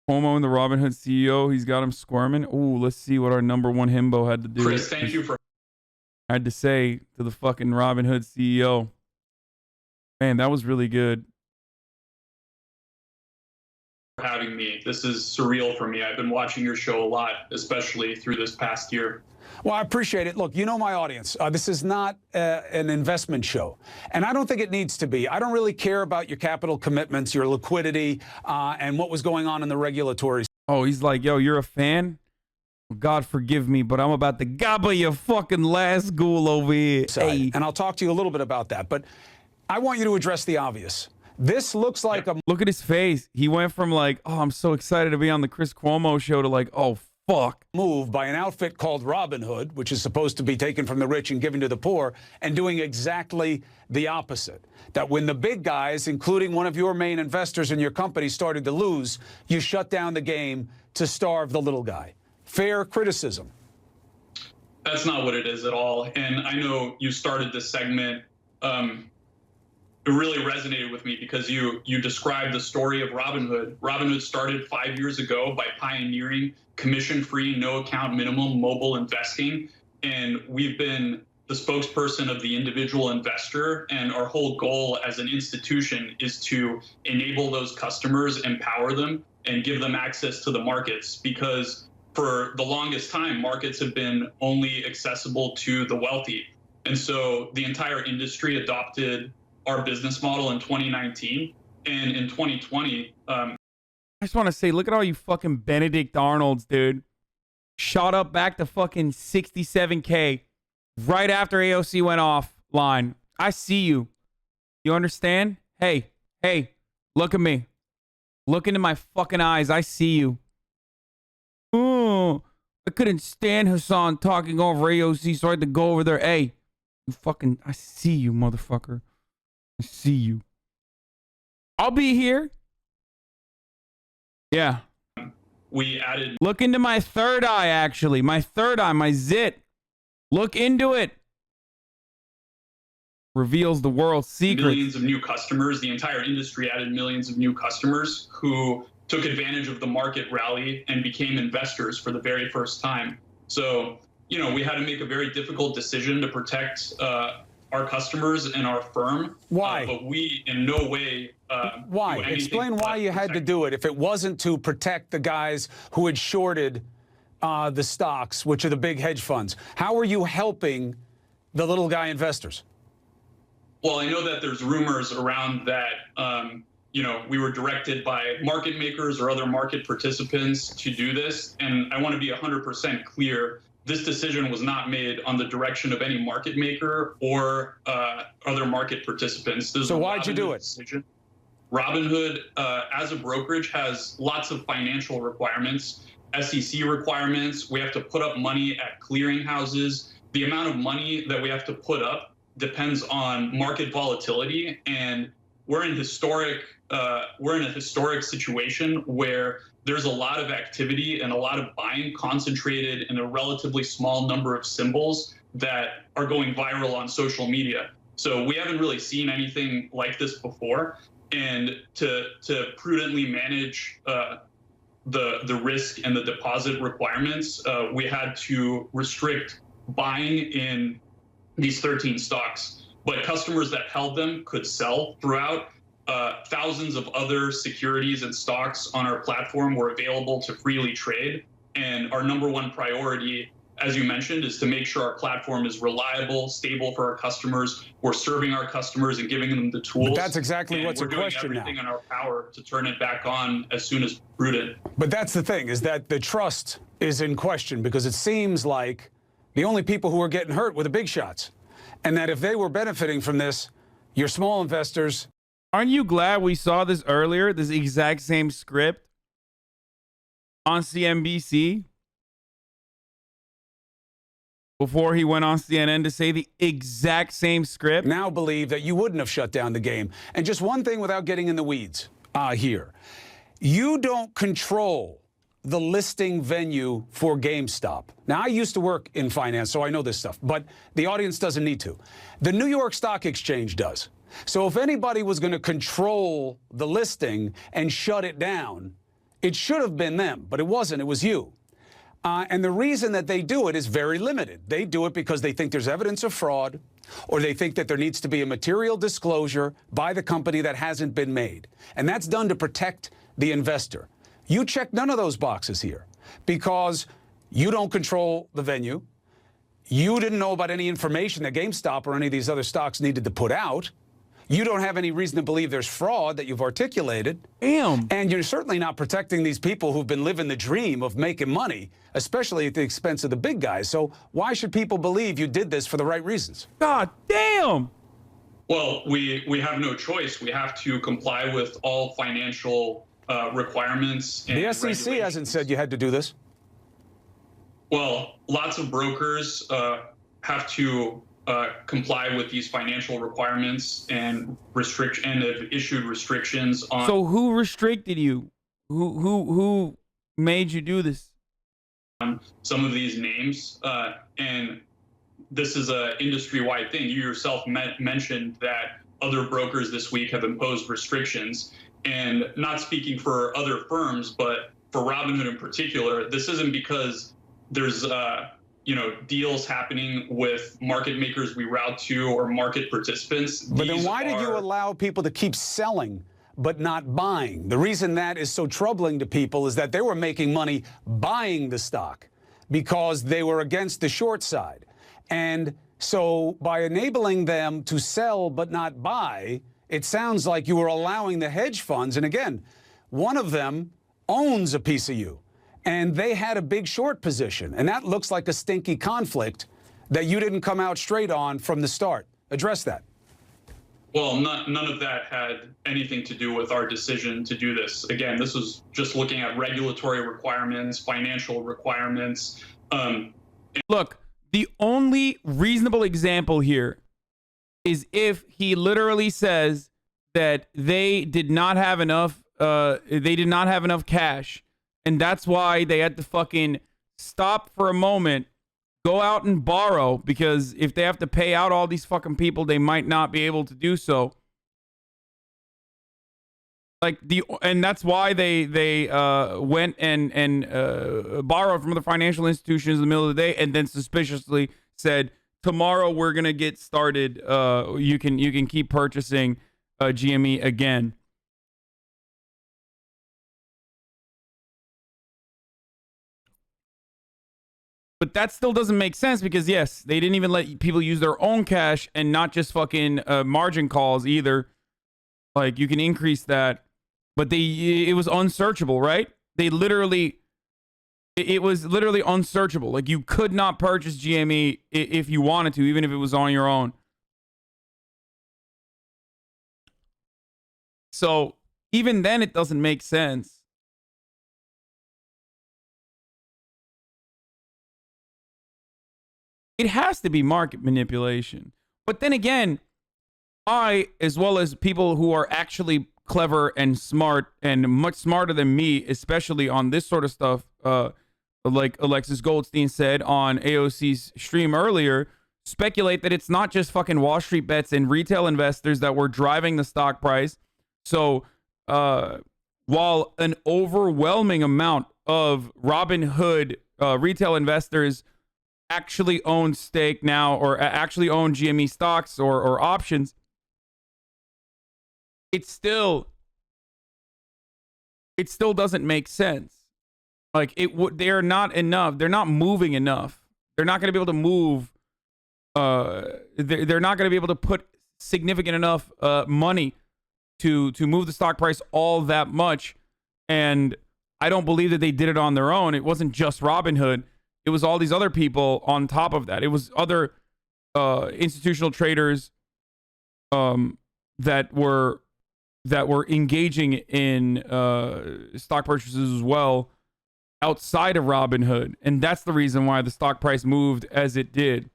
Cuomo and the Robinhood CEO, he's got him squirming. Ooh, let's see what our number one himbo had to do. Chris, thank you for had to say to the fucking Robinhood CEO. Man, that was really good. having me. This is surreal for me. I've been watching your show a lot, especially through this past year. Well, I appreciate it. Look, you know my audience. This is not an investment show, and I don't think it needs to be. I don't really care about your capital commitments, your liquidity, and what was going on in the regulatory. Oh, he's like, yo, you're a fan? God forgive me, but I'm about to gobble your fucking last ghoul over here. Hey. And I'll talk to you a little bit about that, but I want you to address the obvious. This looks like a... Look at his face. He went from like, oh, I'm so excited to be on the Chris Cuomo show to like, oh, fuck. Move by an outfit called Robinhood, which is supposed to be taken from the rich and given to the poor, and doing exactly the opposite. That when the big guys, including one of your main investors in your company, started to lose, you shut down the game to starve the little guy. Fair criticism. That's not what it is at all. And I know you started this segment. It really resonated with me because you described the story of Robinhood. Robinhood started 5 years ago by pioneering commission-free, no-account minimum mobile investing. And we've been the spokesperson of the individual investor. And our whole goal as an institution is to enable those customers, empower them, and give them access to the markets. Because for the longest time, markets have been only accessible to the wealthy. And so the entire industry adopted our business model in 2019. And in 2020, I just want to say, look at all you fucking Benedict Arnolds, dude. Shot up back to fucking 67K right after AOC went offline. I see you. You understand? Hey, look at me. Look into my fucking eyes. I see you. Oh, I couldn't stand Hasan talking over AOC, so I had to go over there. Hey, you fucking, I see you, motherfucker. I see you. I'll be here. Yeah. we added... Look into my third eye, actually. My third eye, my zit. Look into it. Reveals the world's secrets. Millions of new customers. The entire industry added millions of new customers who took advantage of the market rally and became investors for the very first time. So, you know, we had to make a very difficult decision to protect our customers and our firm. Why? But we in no way... why? Explain why you had to do it if it wasn't to protect the guys who had shorted the stocks, which are the big hedge funds. How are you helping the little guy investors? Well, I know that there's rumors around that, you know, we were directed by market makers or other market participants to do this. And I want to be 100% clear. This decision was not made on the direction of any market maker or other market participants. So why'd you do it? Decision. Robinhood, as a brokerage, has lots of financial requirements, SEC requirements. We have to put up money at clearinghouses. The amount of money that we have to put up depends on market volatility, and we're in a historic situation where there's a lot of activity and a lot of buying concentrated in a relatively small number of symbols that are going viral on social media. So we haven't really seen anything like this before, and to prudently manage the risk and the deposit requirements, we had to restrict buying in these 13 stocks, but customers that held them could sell throughout. Thousands of other securities and stocks on our platform were available to freely trade. And our number one priority, as you mentioned, is to make sure our platform is reliable, stable for our customers. We're serving our customers and giving them the tools. But that's exactly what's in question now. We're doing everything in our power to turn it back on as soon as prudent. But that's the thing, is that the trust is in question, because it seems like the only people who are getting hurt were the big shots. And that if they were benefiting from this, your small investors... Aren't you glad we saw this earlier, this exact same script on CNBC? Before he went on CNN to say the exact same script? Now believe that you wouldn't have shut down the game. And just one thing without getting in the weeds here. You don't control the listing venue for GameStop. Now, I used to work in finance, so I know this stuff, but the audience doesn't need to. The New York Stock Exchange does. So if anybody was going to control the listing and shut it down, It should have been them, but it wasn't. It was you. And the reason that they do it is very limited. They do it because they think there's evidence of fraud, or they think that there needs to be a material disclosure by the company that hasn't been made. And that's done to protect the investor. You check none of those boxes here because you don't control the venue. You didn't know about any information that GameStop or any of these other stocks needed to put out. You don't have any reason to believe there's fraud that you've articulated. Damn. And you're certainly not protecting these people who've been living the dream of making money, especially at the expense of the big guys. So why should people believe you did this for the right reasons? God damn. Well, we have no choice. We have to comply with all financial requirements. And The SEC hasn't said you had to do this. Well, lots of brokers have to comply with these financial requirements and have issued restrictions on. So who restricted you? Who made you do this? Some of these names, and this is a industry-wide thing. You yourself mentioned that other brokers this week have imposed restrictions, and not speaking for other firms, but for Robinhood in particular, this isn't because there's deals happening with market makers we route to or market participants. But then why did you allow people to keep selling but not buying? The reason that is so troubling to people is that they were making money buying the stock because they were against the short side. And so by enabling them to sell but not buy, it sounds like you were allowing the hedge funds, and again, one of them owns a piece of you, and they had a big short position, and that looks like a stinky conflict that you didn't come out straight on from the start. Address that. Well, none of that had anything to do with our decision to do this. Again, this was just looking at regulatory requirements, financial requirements. Look, the only reasonable example here is if he literally says that they did not have enough cash, and that's why they had to fucking stop for a moment, go out and borrow, because if they have to pay out all these fucking people, they might not be able to do so. And that's why they went and borrowed from the financial institutions in the middle of the day, and then suspiciously said, tomorrow we're gonna get started. You can keep purchasing GME again. But that still doesn't make sense because, yes, they didn't even let people use their own cash and not just fucking margin calls either. Like, you can increase that. But it was unsearchable, right? It was literally unsearchable. Like, you could not purchase GME if you wanted to, even if it was on your own. So even then, it doesn't make sense. It has to be market manipulation. But then again, I, as well as people who are actually clever and smart and much smarter than me, especially on this sort of stuff, like Alexis Goldstein said on AOC's stream earlier, speculate that it's not just fucking Wall Street bets and retail investors that were driving the stock price. So while an overwhelming amount of Robinhood retail investors actually own stake now, or actually own GME stocks or options, it still doesn't make sense. Like, they're not enough. They're not moving enough. They're not going to be able to move. They're not going to be able to put significant enough money to move the stock price all that much. And I don't believe that they did it on their own. It wasn't just Robinhood. It was all these other people on top of that. It was other institutional traders that were engaging in stock purchases as well outside of Robinhood. And that's the reason why the stock price moved as it did.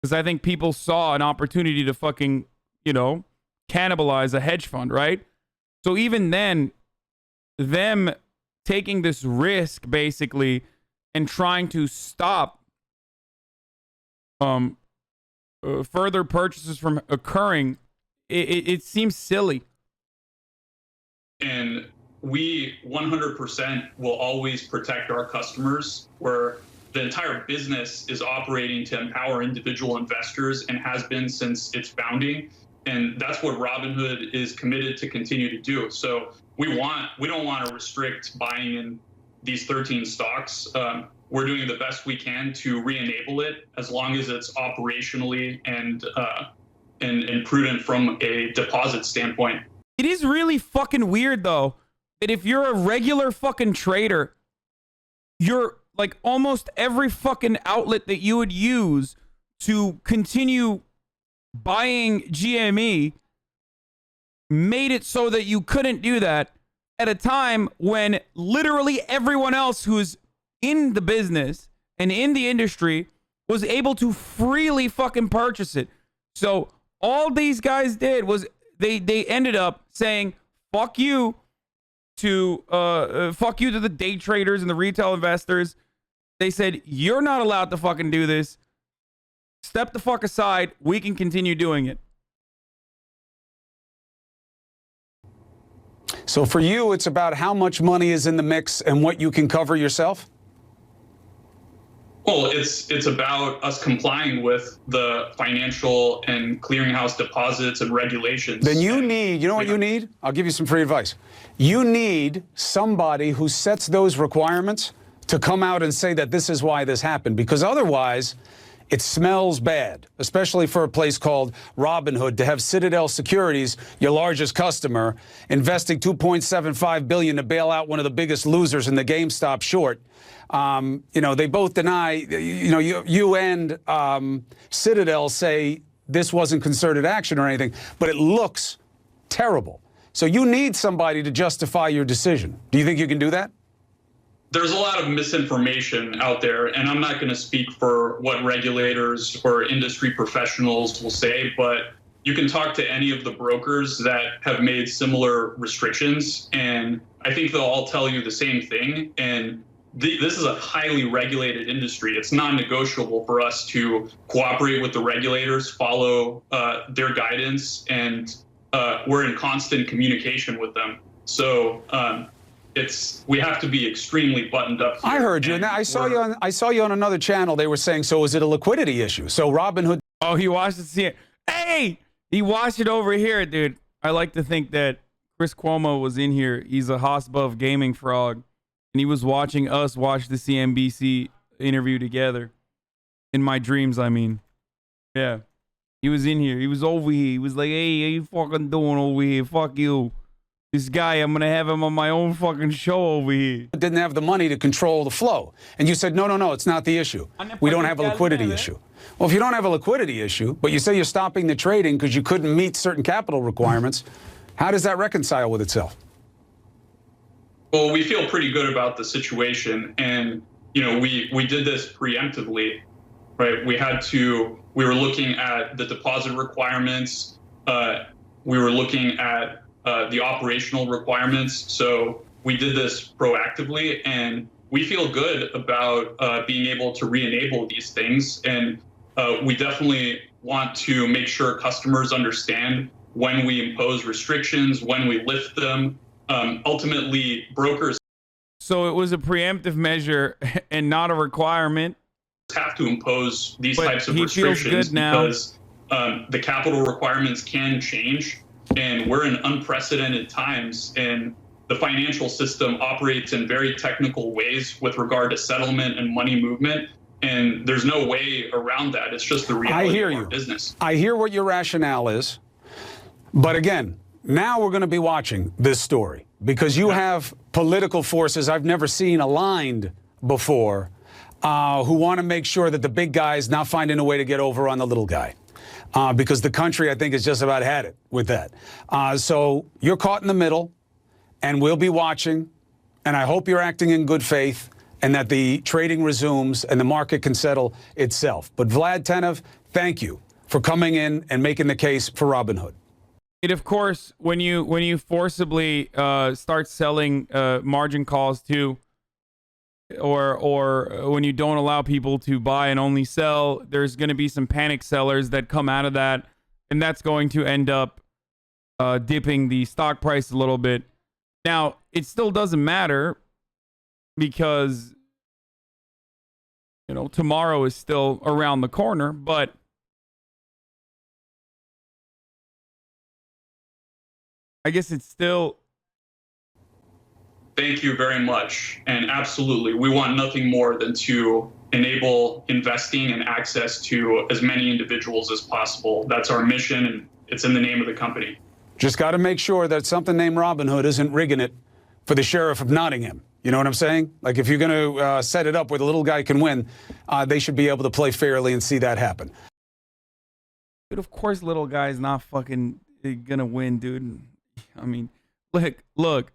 Because I think people saw an opportunity to fucking, cannibalize a hedge fund, right? So even then, them taking this risk basically and trying to stop further purchases from occurring, it seems silly. And we 100% will always protect our customers, where the entire business is operating to empower individual investors and has been since its founding. And that's what Robinhood is committed to continue to do. So we don't want to restrict buying in these 13 stocks. We're doing the best we can to re-enable it, as long as it's operationally and prudent from a deposit standpoint. It is really fucking weird, though, that if you're a regular fucking trader, you're like almost every fucking outlet that you would use to continue buying GME made it so that you couldn't do that at a time when literally everyone else who's in the business and in the industry was able to freely fucking purchase it. So all these guys did was they ended up saying fuck you to the day traders and the retail investors. They said, you're not allowed to fucking do this. Step the fuck aside. We can continue doing it. So for you, it's about how much money is in the mix and what you can cover yourself? Well, it's about us complying with the financial and clearinghouse deposits and regulations. Then you need, you know what you need? I'll give you some free advice. You need somebody who sets those requirements to come out and say that this is why this happened, because otherwise it smells bad, especially for a place called Robinhood, to have Citadel Securities, your largest customer, investing $2.75 billion to bail out one of the biggest losers in the GameStop short. You know, they both deny, you know, you and Citadel say this wasn't concerted action or anything, but it looks terrible. So you need somebody to justify your decision. Do you think you can do that? There's a lot of misinformation out there, and I'm not going to speak for what regulators or industry professionals will say, but you can talk to any of the brokers that have made similar restrictions, and I think they'll all tell you the same thing. And this is a highly regulated industry. It's non-negotiable for us to cooperate with the regulators, follow their guidance, and we're in constant communication with them. So we have to be extremely buttoned up here. I heard you, and I saw you on another channel. They were saying, so is it a liquidity issue? So Robinhood. Oh, he watched it. See it. Hey, he watched it over here, dude. I like to think that Chris Cuomo was in here. He's a Hasbov gaming frog, and he was watching us watch the CNBC interview together. In my dreams, I mean. Yeah. He was in here. He was over here. He was like, hey, how you fucking doing over here? Fuck you. This guy, I'm going to have him on my own fucking show over here. Didn't have the money to control the flow. And you said, no, it's not the issue. We don't have a liquidity issue. Well, if you don't have a liquidity issue, but you say you're stopping the trading because you couldn't meet certain capital requirements, how does that reconcile with itself? Well, we feel pretty good about the situation. And, you know, we did this preemptively, right? We were looking at the deposit requirements. We were looking at the operational requirements. So we did this proactively, and we feel good about being able to re-enable these things. And we definitely want to make sure customers understand when we impose restrictions, when we lift them. Ultimately, brokers. So it was a preemptive measure and not a requirement. Have to impose these types of restrictions because the capital requirements can change. And we're in unprecedented times, and the financial system operates in very technical ways with regard to settlement and money movement. And there's no way around that. It's just the reality of our business. I hear what your rationale is. But again, now we're going to be watching this story because you have political forces I've never seen aligned before who want to make sure that the big guy is not finding a way to get over on the little guy. Because the country, I think, has just about had it with that. So you're caught in the middle, and we'll be watching. And I hope you're acting in good faith and that the trading resumes and the market can settle itself. But Vlad Tenev, thank you for coming in and making the case for Robinhood. And of course, when you forcibly start selling margin calls too, or when you don't allow people to buy and only sell, there's going to be some panic sellers that come out of that, and that's going to end up dipping the stock price a little bit. Now, it still doesn't matter because, you know, tomorrow is still around the corner, but I guess it's still. Thank you very much. And absolutely, we want nothing more than to enable investing and access to as many individuals as possible. That's our mission, and it's in the name of the company. Just got to make sure that something named Robinhood isn't rigging it for the sheriff of Nottingham. You know what I'm saying? Like, if you're going to set it up where the little guy can win, they should be able to play fairly and see that happen. Dude, of course little guy's not fucking gonna win, dude. I mean, look.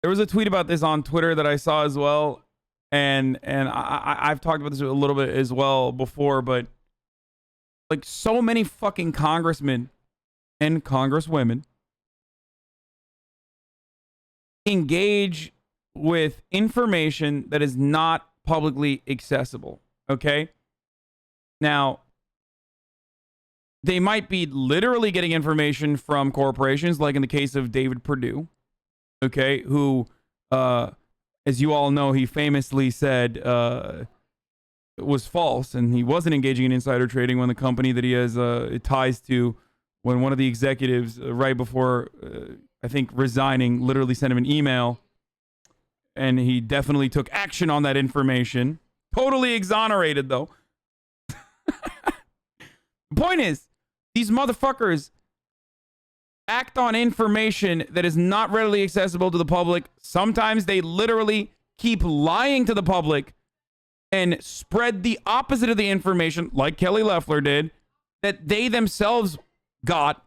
There was a tweet about this on Twitter that I saw as well, and I've talked about this a little bit as well before, but like so many fucking congressmen and congresswomen engage with information that is not publicly accessible, okay? Now, they might be literally getting information from corporations, like in the case of David Perdue, okay, who, as you all know, he famously said it was false, and he wasn't engaging in insider trading when the company that he has ties to, when one of the executives, right before, I think, resigning, literally sent him an email, and he definitely took action on that information. Totally exonerated, though. The point is, these motherfuckers act on information that is not readily accessible to the public. Sometimes they literally keep lying to the public and spread the opposite of the information, like Kelly Loeffler did, that they themselves got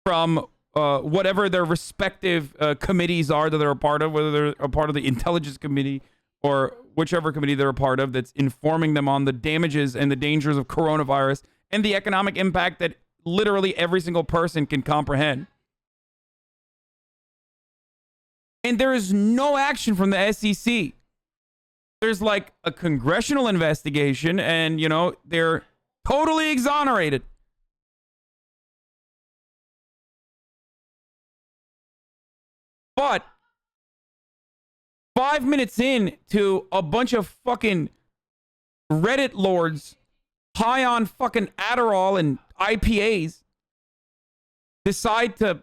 from whatever their respective committees are that they're a part of, whether they're a part of the Intelligence Committee or whichever committee they're a part of that's informing them on the damages and the dangers of coronavirus and the economic impact that literally every single person can comprehend. And there is no action from the SEC. There's like a congressional investigation, and, you know, they're totally exonerated. But 5 minutes in to a bunch of fucking Reddit lords high on fucking Adderall and IPAs decide to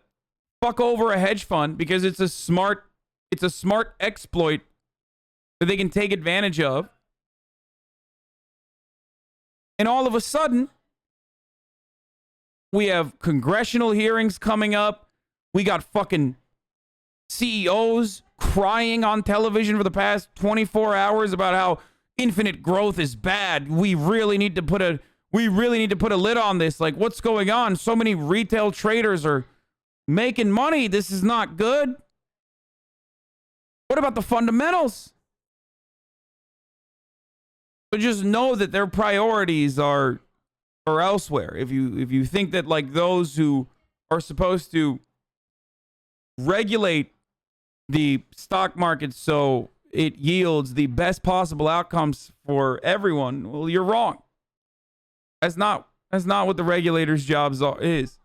fuck over a hedge fund because it's a smart exploit that they can take advantage of. And all of a sudden, we have congressional hearings coming up. We got fucking CEOs crying on television for the past 24 hours about how infinite growth is bad. We really need to put a lid on this. Like, what's going on? So many retail traders are making money. This is not good. What about the fundamentals? But just know that their priorities are elsewhere. If you think that, like, those who are supposed to regulate the stock market so it yields the best possible outcomes for everyone, well, you're wrong. That's not what the regulators' jobs is.